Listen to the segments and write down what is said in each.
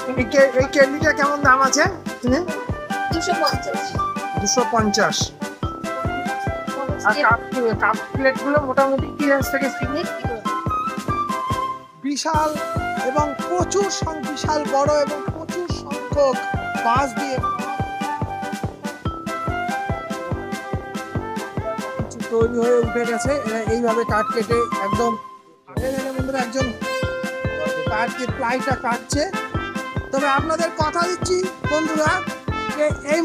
এই ক্যান্ডিটা কেমন দাম আছে? 250। আর কাপ প্লেট গুলো মোটামুটি 30 থেকে 40। বিশাল এবং প্রচুর বিশাল বড় এবং প্রচুর সংখ্যক বাঁশ দিয়ে তৈরি হয়ে উঠে গেছে। এরা এইভাবে কাঠ কেটে একদম বন্ধুরা একজন কাঠকে প্লাইটা কাটছে। তবে আপনাদের কথা দিচ্ছি বন্ধুরা যে এই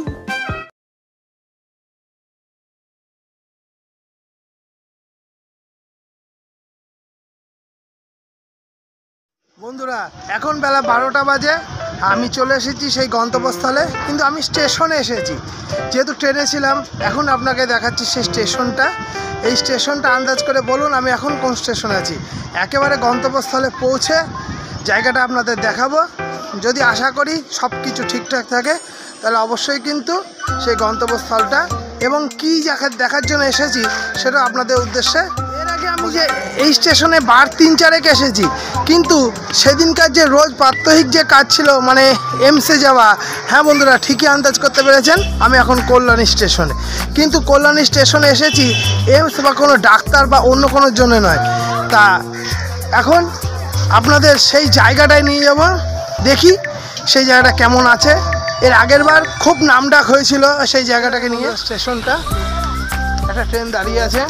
বন্ধুরা এখন বেলা 12টা বাজে। আমি চলে এসেছি সেই গন্তব্যস্থলে, কিন্তু আমি স্টেশনে এসেছি যেহেতু ট্রেনে ছিলাম। এখন আপনাকে দেখাচ্ছি সেই স্টেশনটা। এই স্টেশনটা আন্দাজ করে বলুন আমি এখন কোন স্টেশনে আছি। একেবারে গন্তব্যস্থলে পৌঁছে জায়গাটা আপনাদের দেখাবো। যদি আশা করি সব কিছু ঠিকঠাক থাকে তাহলে অবশ্যই কিন্তু সেই গন্তব্যস্থলটা এবং কী দেখার জন্য এসেছি সেটা আপনাদের উদ্দেশ্যে। এর আগে আমি যে এই স্টেশনে বার 3-4 এসেছি, কিন্তু সেদিনকার যে রোজ প্রাত্যহিক যে কাজ ছিল মানে এমসে যাওয়া, হ্যাঁ বন্ধুরা ঠিকই আন্দাজ করতে পেরেছেন। আমি এখন কল্যাণী স্টেশনে, কিন্তু কল্যাণী স্টেশনে এসেছি এমস বা কোনো ডাক্তার বা অন্য কোনো জন্য নয়। তা এখন আপনাদের সেই জায়গাটায় নিয়ে যাব, দেখি সেই জায়গাটা কেমন আছে। এর আগের বার খুব নামডাক হয়েছিল সেই জায়গাটাকে নিয়ে। স্টেশনটা একটা ট্রেন দাঁড়িয়ে আছে,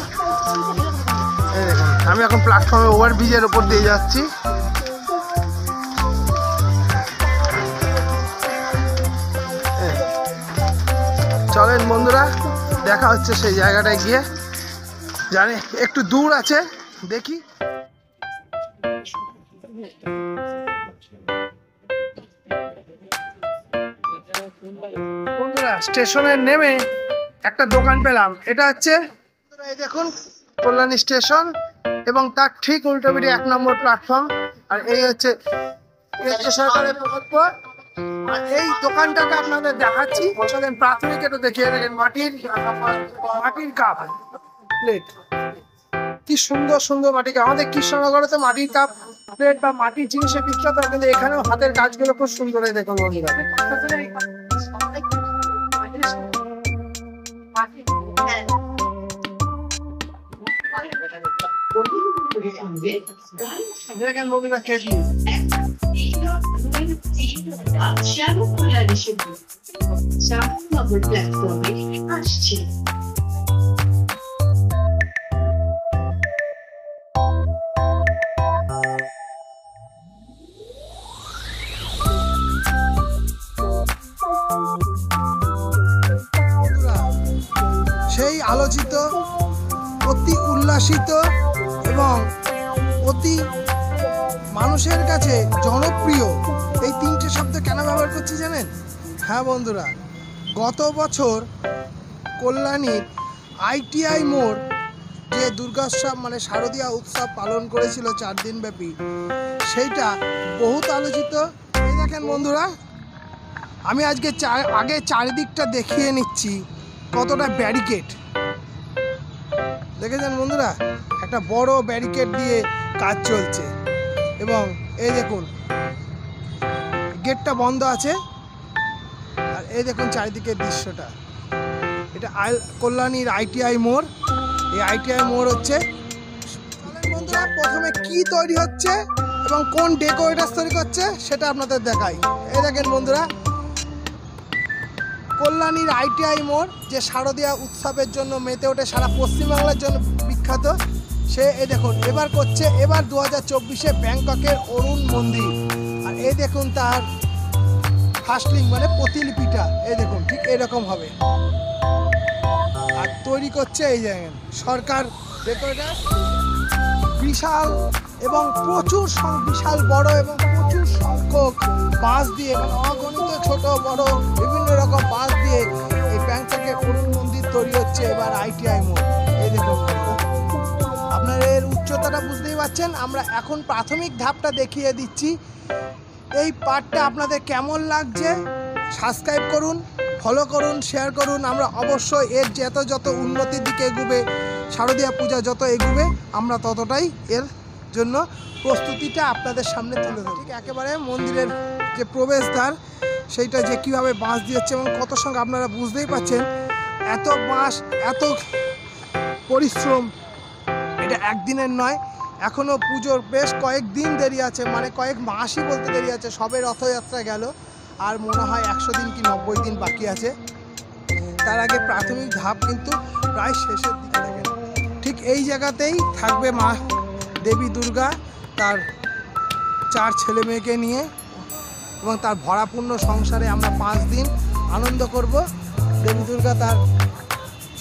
এই দেখুন। আমি এখন প্ল্যাটফর্মে ওভারব্রিজের ওপর দিয়ে যাচ্ছি। চলেন বন্ধুরা দেখা হচ্ছে সেই জায়গাটায় গিয়ে। জানি একটু দূর আছে, দেখি। বন্ধুরা স্টেশনে নেমে একটা দোকান পেলাম। এটা হচ্ছে এই দেখুন কল্যাণী স্টেশন এবং তার ঠিক উল্টো পিঠে 1 নম্বর প্ল্যাটফর্ম। আর এই হচ্ছে সরকারের প্রকল্প। আর এই দোকানটাকে আপনাদের দেখাচ্ছি। প্রাথমিক একটু দেখিয়ে দেখেন মাটির কাপ প্লেট, কি সুন্দর সুন্দর মাটির কাপ। আমাদের কৃষ্ণনগরে তো মাটির কাপ প্লেট বা মাটির জিনিসের বিখ্যাত, কিন্তু এখানেও হাতের কাজগুলো খুব সুন্দর। দেখুন বন্ধুরা দেখেন বন্ধুরা kettle. Siamo con la ricevuta. Siamo nuovo platforme আসছে। সেই আলোচিত, অতি উল্লাসিত এবং অতি মানুষের কাছে জনপ্রিয় এই 3টে শব্দ কেন ব্যবহার করছি জানেন? হ্যাঁ বন্ধুরা, গত বছর কল্যাণীর ITI মোড় যে দুর্গোৎসব মানে শারদীয়া উৎসব পালন করেছিল 4 দিন ব্যাপী, সেইটা বহুত আলোচিত। এই দেখেন বন্ধুরা, আমি আজকে আগে চারিদিকটা দেখিয়ে নিচ্ছি কতটা ব্যারিকেড দেখেছেন বন্ধুরা। একটা বড় ব্যারিকেড দিয়ে কাজ চলছে এবং এই দেখুন গেটটা বন্ধ আছে। আর এই দেখুন চারিদিকের দৃশ্যটা। এটা কল্যাণীর ITI মোড়। এই ITI মোড় হচ্ছে বন্ধুরা প্রথমে কি তৈরি হচ্ছে এবং কোন ডেকোরেটার তৈরি করছে সেটা আপনাদের দেখাই। এই দেখেন বন্ধুরা কল্যাণীর ITI মোড় যে শারদীয়া উৎসবের জন্য মেতে ওঠে, সারা পশ্চিমবাংলার জন্য বিখ্যাত। সে এই দেখুন এবার করছে 2024-এ ব্যাংককের অরুণ মন্দির। আর এই দেখুন তার ফাস্টলিং মানে প্রতিলিপিটা এই দেখুন ঠিক এরকম হবে। আর তৈরি করছে এই জায়গায় সরকার ডেকোরেটার। বিশাল এবং প্রচুর বিশাল বড় এবং প্রচুর সংখ্যক বাঁশ দিয়ে মানে অগণিত ছোট বড় বিভিন্ন রকম বাঁশ দিয়ে এই ব্যাংককের অরুণ মন্দির তৈরি হচ্ছে এবার ITI মোড়। এই দেখুন আপনার এর উচ্চতাটা বুঝতেই পারছেন। আমরা এখন প্রাথমিক ধাপটা দেখিয়ে দিচ্ছি। এই পার্টটা আপনাদের কেমন লাগছে সাবস্ক্রাইব করুন, ফলো করুন, শেয়ার করুন। আমরা অবশ্যই এর যত উন্নতির দিকে এগুবে, শারদীয়া পূজা যত এগুবে আমরা ততটাই এর জন্য প্রস্তুতিটা আপনাদের সামনে তুলে ধরি। ঠিক একেবারে মন্দিরের যে প্রবেশদ্বার সেইটা যে কীভাবে বাঁশ দিয়েছে এবং কত সঙ্গে আপনারা বুঝতেই পাচ্ছেন, এত বাঁশ, এত পরিশ্রম, এটা একদিনের নয়। এখনও পুজোর বেশ কয়েকদিন দেরি আছে, মানে কয়েক মাসই বলতে দেরি আছে। সবে রথযাত্রা গেল, আর মনে হয় 100 দিন কি 90 দিন বাকি আছে। তার আগে প্রাথমিক ধাপ কিন্তু প্রায় শেষের দিকে দেখেন। ঠিক এই জায়গাতেই থাকবে মা দেবী দুর্গা তার 4 ছেলে মেয়েকে নিয়ে, এবং তার ভরাপূর্ণ সংসারে আমরা 5 দিন আনন্দ করব। দেবী দুর্গা তার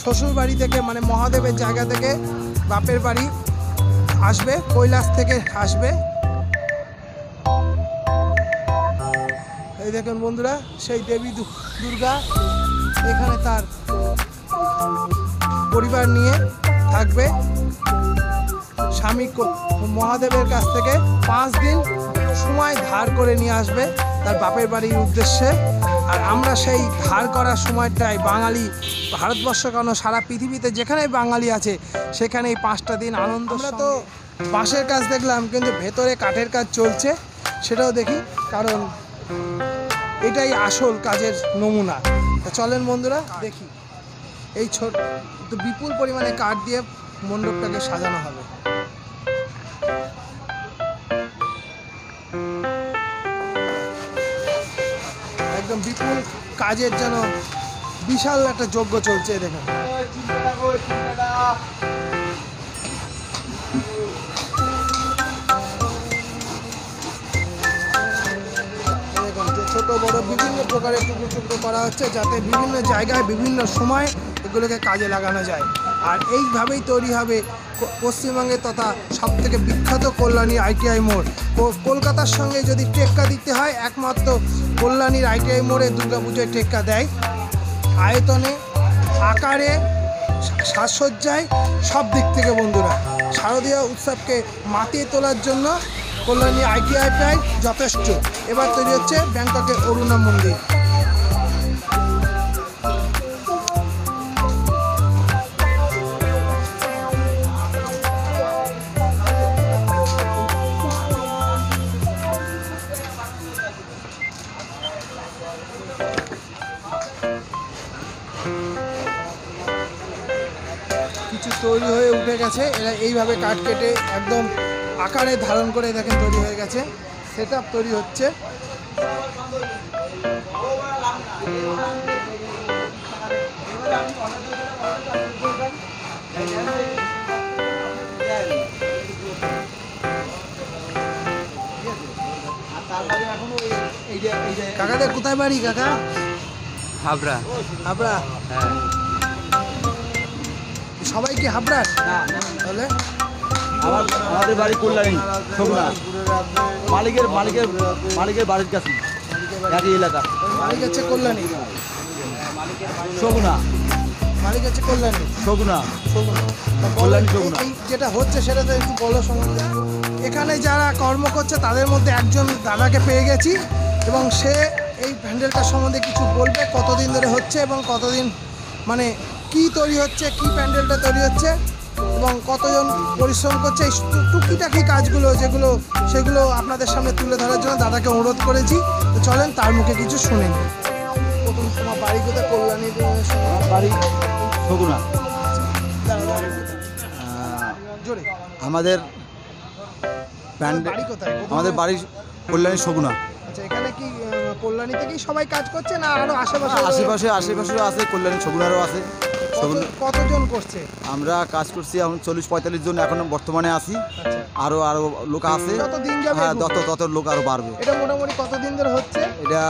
শ্বশুর বাড়ি থেকে, মানে মহাদেবের জায়গা থেকে বাপের বাড়ি আসবে, কৈলাস থেকে আসবে। এই দেখুন বন্ধুরা, সেই দেবী দুর্গা এখানে তার পরিবার নিয়ে থাকবে। স্বামী মহাদেবের কাছ থেকে 5 দিন সময় ধার করে নিয়ে আসবে তার বাপের বাড়ির উদ্দেশ্যে। আর আমরা সেই ধার করার সময়টায় বাঙালি, ভারতবর্ষ কেন সারা পৃথিবীতে যেখানেই বাঙালি আছে সেখানেই 5টা দিন আনন্দ। আমরা তো বাঁশের কাজ দেখলাম, কিন্তু ভেতরে কাঠের কাজ চলছে, সেটাও দেখি, কারণ এটাই আসল কাজের নমুনা। চলেন বন্ধুরা দেখি। এই ছোট বিপুল পরিমাণে কাঠ দিয়ে মণ্ডপটাকে সাজানো হবে। একদম বিপুল কাজের যেন বিশাল একটা যজ্ঞ চলছে। দেখুন ছোট বড় বিভিন্ন প্রকারের টুকরো টুকরো করা হচ্ছে, যাতে বিভিন্ন জায়গায় বিভিন্ন সময় এগুলোকে কাজে লাগানো যায়। আর এইভাবেই তৈরি হবে পশ্চিমবঙ্গে তথা সবথেকে বিখ্যাত কল্যাণী ITI মোড়। কলকাতার সঙ্গে যদি টেক্কা দিতে হয়, একমাত্র কল্যাণীর ITI মোড়ে দুর্গাপুজোয় টেক্কা দেয়। আয়তনে, আকারে, সাজসজ্জায়, সব দিক থেকে বন্ধুরা শারদীয় উৎসবকে মাতিয়ে তোলার জন্য কল্যাণী ITI প্রায় যথেষ্ট। এবার তৈরি হচ্ছে ব্যাংককের অরুণা মন্দির। কিছু তৈরি হয়ে উঠে গেছে, এরা এইভাবে কাঠ কেটে একদম আকারে ধারণ করে দেখেন তৈরি হয়ে গেছে। সেটআপ তৈরি হচ্ছে। কাকাদের কোথায় বাড়ি কাকা? হাবড়া। হাবড়া? হ্যাঁ। সবাই কি হাবড়ার? তাহলে আমাদের বাড়ি কল্যাণী শগুনা, মালিকের মালিকের মালিকের বাড়ির কাছে একই এলাকা। মালিক হচ্ছে কল্যাণী, শগুনা। মালিক হচ্ছে কল্যাণী, শগুনা। কল্যাণী শগুনা। এই যেটা হচ্ছে সেটা তো একটু বলো সম্বন্ধে। এখানে যারা কর্ম করছে তাদের মধ্যে একজন দাদাকে পেয়ে গেছি, এবং সে এই প্যান্ডেলটার সম্বন্ধে কিছু বলবে, কতদিন ধরে হচ্ছে এবং কতদিন, মানে কি তৈরি হচ্ছে, কি প্যান্ডেলটা তৈরি হচ্ছে এবং কতজন পরিশ্রম করছে, এই টুকিটাকি কাজগুলো যেগুলো, সেগুলো আপনাদের সামনে তুলে ধরার জন্য দাদাকে অনুরোধ করেছি। তো চলেন তার মুখে কিছু শুনে নিই। প্রথম তোমার বাড়ি কোথায়? কল্যাণীর বাড়ি শগুনা। জোরে আমাদের বাড়ি কোথায়? আমাদের বাড়ি কল্যাণী শগুনা। আচ্ছা, এখানে কি কল্যাণী থেকেই সবাই কাজ করছে না আরো আশেপাশে? আশেপাশেও আছে, কল্যাণী শগুনারও আছে। কতজন করছে? আমরা কাজ করছি এখন 40-45 জন এখন বর্তমানে আছি। আচ্ছা, আরো লোক আছে। যত দিন যাবে হ্যাঁ, তত লোক আরো বাড়বে। এটা মোটামুটি কতদিন ধরে হচ্ছে? এটা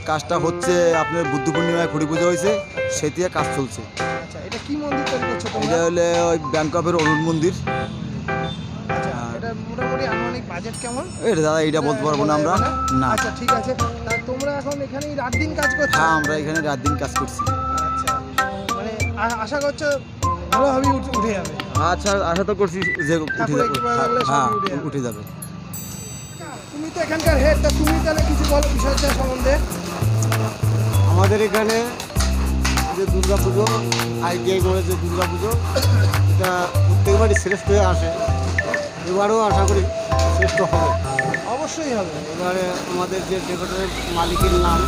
কাজটা হচ্ছে আপনার বুদ্ধ পূর্ণিমায় খুঁড়ি পুজো হয়েছে, সেই থেকে কাজ চলছে। আচ্ছা, এটা কি মন্দির তৈরি করছো এটা তোমরা? হলে ওই ব্যাংককের অরুণ মন্দির। আচ্ছা, এটা মোটামুটি আনুমানিক বাজেট কেমন? এটা দাদা এইটা বলতে পারবো না আমরা। না। আচ্ছা, ঠিক আছে। তা তোমরা এখন এখানেই রাত দিন কাজ করছো? হ্যাঁ, আমরা এখানে রাত দিন কাজ করছি। আচ্ছা, মানে আশা করছো ভালোভাবে উঠে যাবে? আচ্ছা, আশা তো করছি যে উঠে ঠাকুরের যাবে। কৃপায় লাগলে সবই হ্যাঁ, উঠে যাবে। উঠে যাবে। তুমি তো এখানকার হেড, তা তুমি তাহলে কিছু বলো বিষয়টা সম্বন্ধে। আমাদের এখানে যে দুর্গা পুজো, ITI মোড়ে যে দুর্গা পুজো, এটা প্রত্যেকবারই শ্রেষ্ঠ হয়ে আসে। এবারেও আশা করি শ্রেষ্ঠ হবে। অবশ্যই হবে। এবারে আমাদের যে ডেকোরেটরের মালিকের নাম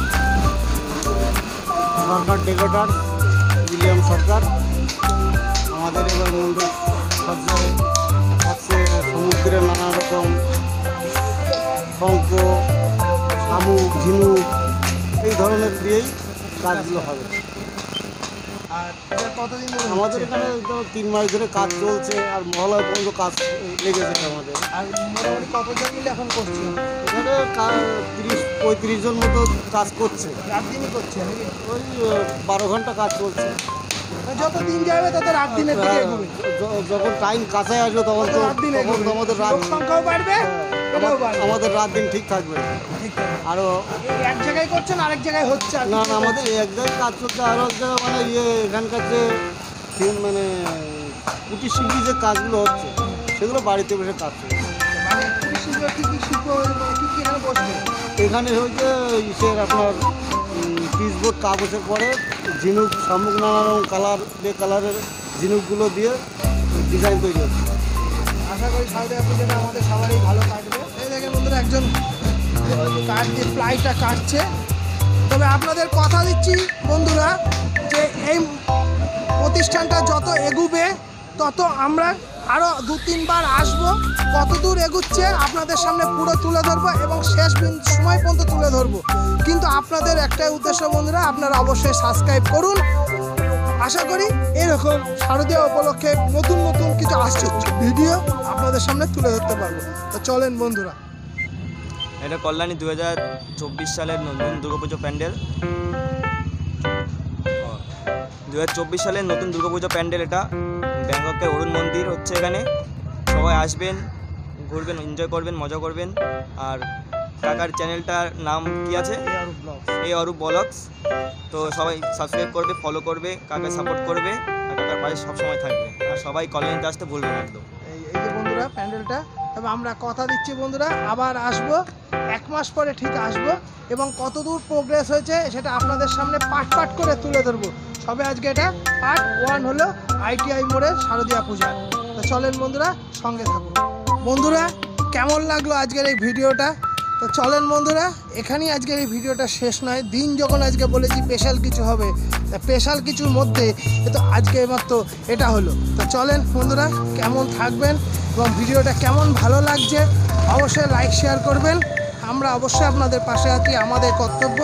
সরকার ডেকোরেটর উইলিয়াম সরকার। আমাদের এবার মন্দির সজ্জায় আছে সমুদ্রের নানা রকম শঙ্খ, শামুক, ঝিনুক এই ধরনের দিয়েই কাজগুলো হবে। আর এটা কতদিন ধরে আমাদের হচ্ছে? এখানে তো 3 মাস ধরে কাজ চলছে আর মহলায় পর্যন্ত কাজ লেগেছে আমাদের। আর মোটামুটি কতজন মিলে এখন করছে? এখানে 30-35 জন মতো কাজ করছে। রাত দিনই করছে নাকি? ওই 12 ঘন্টা কাজ চলছে। মানে যত দিন যাবে তত রাত দিনের দিকে এগোবে। যখন টাইম কাছে আসবে তখন তো রাত দিন তখন তো আমাদের রাত লোক সংখ্যাও বাড়বে, এটাও বাড়বে। আমাদের রাত দিন ঠিক থাকবে। ঠিক আছে। আরও এই এক জায়গায় করছেন আরেক জায়গায় হচ্ছে আর কি? না না আমাদের এক জায়গায় কাজ করছে আরও এক জায়গায় মানে এখানকার যে মানে কুটির শিল্পী যে কাজগুলো হচ্ছে সেগুলো বাড়িতে বসে কাজ করছে। মানে কুটির শিল্প কি কি শিল্প কি কি এখানে বসবে? এখানে হচ্ছে ইসের আপনার পিসবোর্ড কাগজের পরে ঝিনুক, শামুক, নানা রকম কালারের ঝিনুকগুলো দিয়ে ডিজাইন তৈরি হচ্ছে। আশা করি সাউথ আফ্রিকাটা আমাদের সবারই ভালো কাটবে। এই দেখেন বন্ধুরা একজন কাঠ দিয়ে প্লাইটা কাটছে। তবে আপনাদের কথা দিচ্ছি বন্ধুরা যে এই প্রতিষ্ঠানটা যত এগুবে তত আমরা আরও 2-3 বার আসবো, কত দূর এগুচ্ছে আপনাদের সামনে পুরো তুলে ধরবো এবং শেষ সময় পর্যন্ত তুলে ধরবো। কিন্তু আপনাদের একটাই উদ্দেশ্য বন্ধুরা, আপনারা অবশ্যই সাবস্ক্রাইব করুন। আশা করি এরকম শারদীয়া উপলক্ষে নতুন নতুন কিছু আশ্চর্য ভিডিও আপনাদের সামনে তুলে ধরতে পারবো। তো চলেন বন্ধুরা। এটা কল্যাণী 2024 সালের নতুন দুর্গাপুজো প্যান্ডেল। 2024 সালের নতুন দুর্গাপুজো প্যান্ডেল এটা। ব্যাংককের অরুণ মন্দির হচ্ছে এখানে। সবাই আসবেন, ঘুরবেন, এনজয় করবেন, মজা করবেন। আর কাকার চ্যানেলটার নাম কি আছে? এই অরূপ ব্লগস। তো সবাই সাবস্ক্রাইব করবে, ফলো করবে, কাকাকে সাপোর্ট করবে আর কাকার পাশে সবসময় থাকবে। আর সবাই কল্যাণীতে আসতে ভুলবেন না একদম। এই যে বন্ধুরা প্যান্ডেলটা, তবে আমরা কথা দিচ্ছি বন্ধুরা আবার আসবো, 1 মাস পরে ঠিক আসবো এবং কতদূর প্রোগ্রেস হয়েছে সেটা আপনাদের সামনে পাট করে তুলে ধরবো। সবে আজকে এটা পার্ট 1 হলো ITI মোড়ের শারদীয়া পূজা। তো চলেন বন্ধুরা, সঙ্গে থাকুন। বন্ধুরা কেমন লাগলো আজকের এই ভিডিওটা? তো চলেন বন্ধুরা, এখানেই আজকের এই ভিডিওটা শেষ নয়। দিন যখন আজকে বলেছি স্পেশাল কিছু হবে, স্পেশাল কিছুর মধ্যে তো আজকে মাত্র এটা হলো। তো চলেন বন্ধুরা, কেমন থাকবেন এবং ভিডিওটা কেমন ভালো লাগছে অবশ্যই লাইক শেয়ার করবেন। আমরা অবশ্যই আপনাদের পাশে আছি। আমাদের কর্তব্য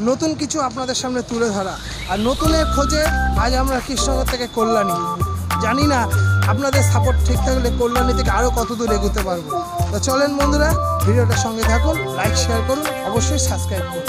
নতুন কিছু আপনাদের সামনে তুলে ধরা। আর নতুনের খোঁজে আজ আমরা কৃষ্ণনগর থেকে কল্যাণী। জানি না আপনাদের সাপোর্ট ঠিক থাকলে কল্যাণী থেকে আরও কত দূর এগোতে পারবো। তো চলেন বন্ধুরা, ভিডিওটার সঙ্গে থাকুন, লাইক শেয়ার করুন, অবশ্যই সাবস্ক্রাইব করুন।